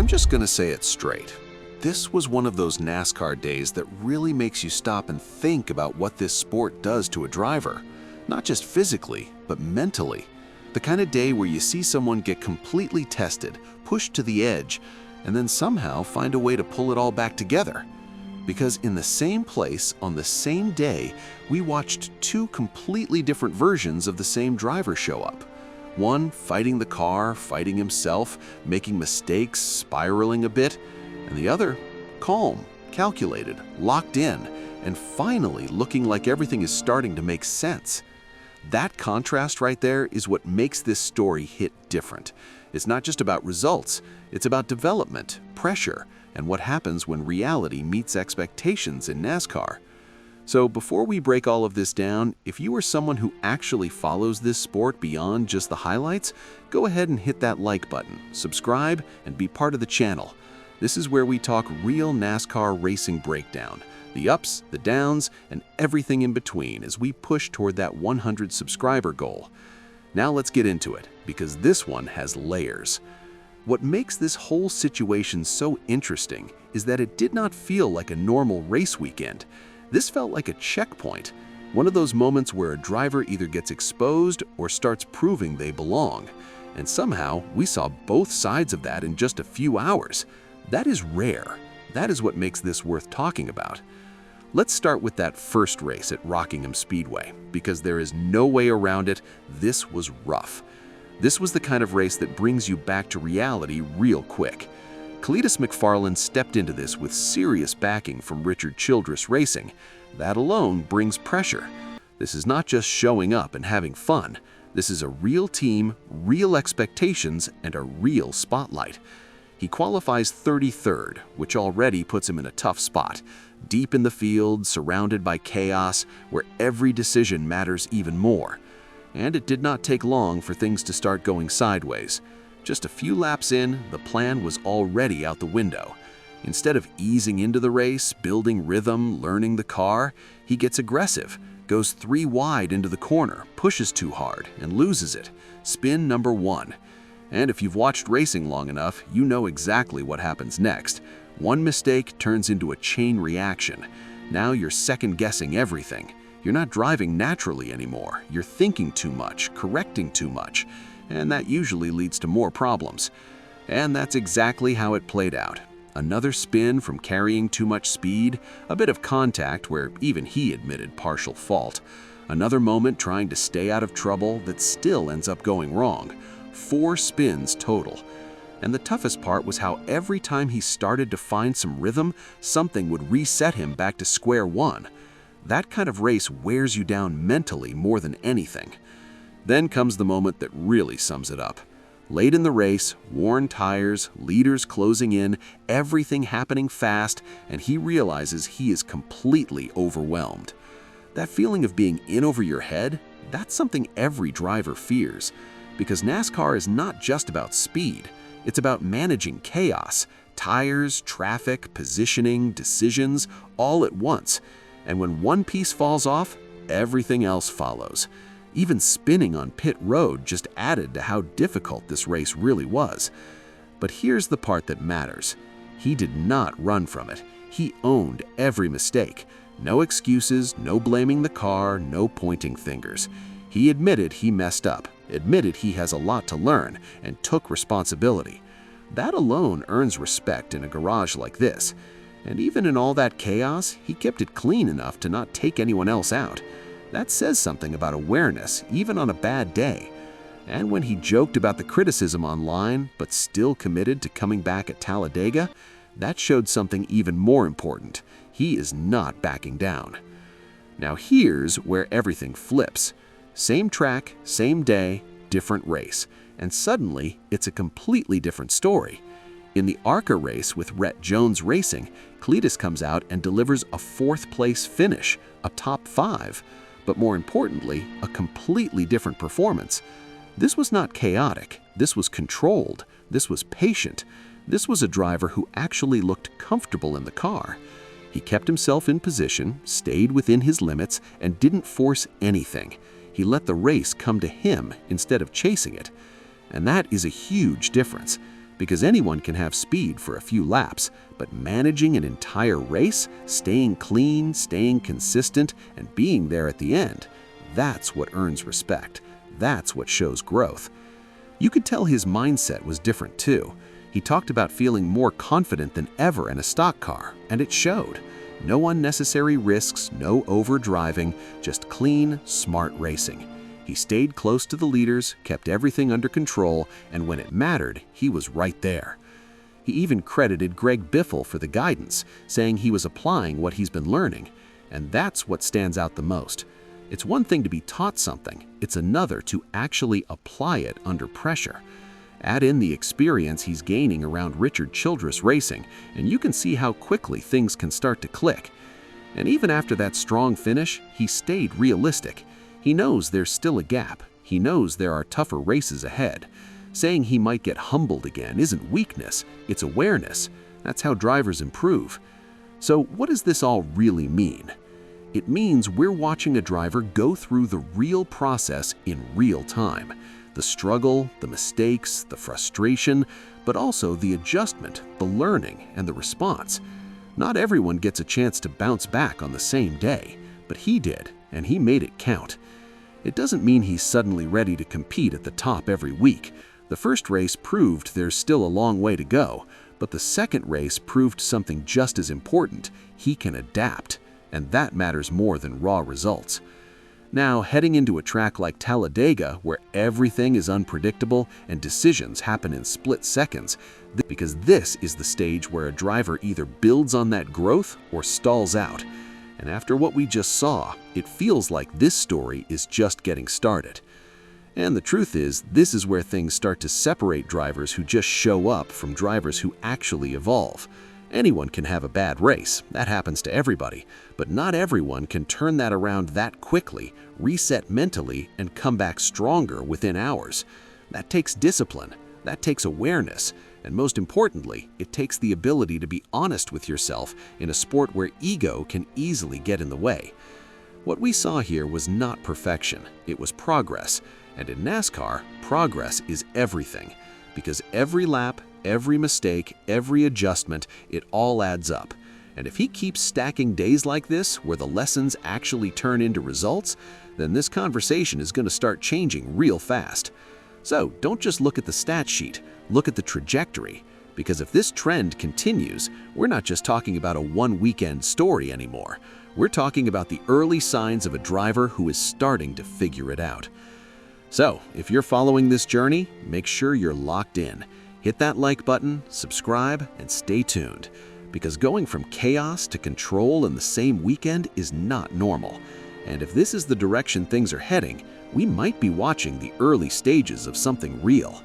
I'm just gonna say it straight. This was one of those NASCAR days that really makes you stop and think about what this sport does to a driver. Not just physically, but mentally. The kind of day where you see someone get completely tested, pushed to the edge, and then somehow find a way to pull it all back together. Because in the same place, on the same day, we watched two completely different versions of the same driver show up. One fighting the car, fighting himself, making mistakes, spiraling a bit, and the other calm, calculated, locked in, and finally looking like everything is starting to make sense. That contrast right there is what makes this story hit different. It's not just about results, it's about development, pressure, and what happens when reality meets expectations in NASCAR. So before we break all of this down, if you are someone who actually follows this sport beyond just the highlights, go ahead and hit that like button, subscribe, and be part of the channel. This is where we talk real NASCAR racing breakdown, the ups, the downs, and everything in between as we push toward that 100 subscriber goal. Now let's get into it, because this one has layers. What makes this whole situation so interesting is that it did not feel like a normal race weekend. This felt like a checkpoint, one of those moments where a driver either gets exposed or starts proving they belong. And somehow, we saw both sides of that in just a few hours. That is rare. That is what makes this worth talking about. Let's start with that first race at Rockingham Speedway, because there is no way around it. This was rough. This was the kind of race that brings you back to reality real quick. Cletus McFarland stepped into this with serious backing from Rhett Jones Racing. That alone brings pressure. This is not just showing up and having fun. This is a real team, real expectations, and a real spotlight. He qualifies 33rd, which already puts him in a tough spot, deep in the field, surrounded by chaos, where every decision matters even more. And it did not take long for things to start going sideways. Just a few laps in, the plan was already out the window. Instead of easing into the race, building rhythm, learning the car, he gets aggressive, goes 3 wide into the corner, pushes too hard, and loses it. Spin number 1. And if you've watched racing long enough, you know exactly what happens next. One mistake turns into a chain reaction. Now you're second-guessing everything. You're not driving naturally anymore. You're thinking too much, correcting too much, and that usually leads to more problems. And that's exactly how it played out. Another spin from carrying too much speed, a bit of contact where even he admitted partial fault. Another moment trying to stay out of trouble that still ends up going wrong. 4 spins total. And the toughest part was how every time he started to find some rhythm, something would reset him back to square one. That kind of race wears you down mentally more than anything. Then comes the moment that really sums it up. Late in the race, worn tires, leaders closing in, everything happening fast, and he realizes he is completely overwhelmed. That feeling of being in over your head, that's something every driver fears. Because NASCAR is not just about speed, it's about managing chaos, tires, traffic, positioning, decisions, all at once. And when one piece falls off, everything else follows. Even spinning on pit road just added to how difficult this race really was. But here's the part that matters. He did not run from it. He owned every mistake. No excuses, no blaming the car, no pointing fingers. He admitted he messed up, admitted he has a lot to learn, and took responsibility. That alone earns respect in a garage like this. And even in all that chaos, he kept it clean enough to not take anyone else out. That says something about awareness, even on a bad day. And when he joked about the criticism online, but still committed to coming back at Talladega, that showed something even more important. He is not backing down. Now here's where everything flips. Same track, same day, different race. And suddenly, it's a completely different story. In the Arca race with Rhett Jones Racing, Cleetus comes out and delivers a 4th-place finish, a top 5, but more importantly, a completely different performance. This was not chaotic, this was controlled, this was patient, this was a driver who actually looked comfortable in the car. He kept himself in position, stayed within his limits, and didn't force anything. He let the race come to him instead of chasing it. And that is a huge difference. because anyone can have speed for a few laps, but managing an entire race, staying clean, staying consistent, and being there at the end, that's what earns respect. That's what shows growth. You could tell his mindset was different too. He talked about feeling more confident than ever in a stock car, and it showed. No unnecessary risks, no overdriving, just clean, smart racing. He stayed close to the leaders, kept everything under control, and when it mattered, he was right there. He even credited Greg Biffle for the guidance, saying he was applying what he's been learning, and that's what stands out the most. It's one thing to be taught something, it's another to actually apply it under pressure. Add in the experience he's gaining around Richard Childress racing, and you can see how quickly things can start to click. And even after that strong finish, he stayed realistic. He knows there's still a gap. He knows there are tougher races ahead. Saying he might get humbled again isn't weakness, it's awareness. That's how drivers improve. So what does this all really mean? It means we're watching a driver go through the real process in real time. The struggle, the mistakes, the frustration, but also the adjustment, the learning, and the response. Not everyone gets a chance to bounce back on the same day, but he did, and he made it count. It doesn't mean he's suddenly ready to compete at the top every week. The first race proved there's still a long way to go, but the second race proved something just as important: he can adapt, and that matters more than raw results. Now, heading into a track like Talladega, where everything is unpredictable and decisions happen in split seconds, because this is the stage where a driver either builds on that growth or stalls out. And after what we just saw, it feels like this story is just getting started. And the truth is, this is where things start to separate drivers who just show up from drivers who actually evolve. Anyone can have a bad race, that happens to everybody, but not everyone can turn that around that quickly, reset mentally, and come back stronger within hours. That takes discipline, that takes awareness, and most importantly, it takes the ability to be honest with yourself in a sport where ego can easily get in the way. What we saw here was not perfection, it was progress, and in NASCAR, progress is everything, because every lap, every mistake, every adjustment, it all adds up. And if he keeps stacking days like this, where the lessons actually turn into results, then this conversation is going to start changing real fast. So don't just look at the stat sheet, look at the trajectory. Because if this trend continues, we're not just talking about a one-weekend story anymore. We're talking about the early signs of a driver who is starting to figure it out. So if you're following this journey, make sure you're locked in. Hit that like button, subscribe, and stay tuned, because going from chaos to control in the same weekend is not normal. And if this is the direction things are heading, we might be watching the early stages of something real.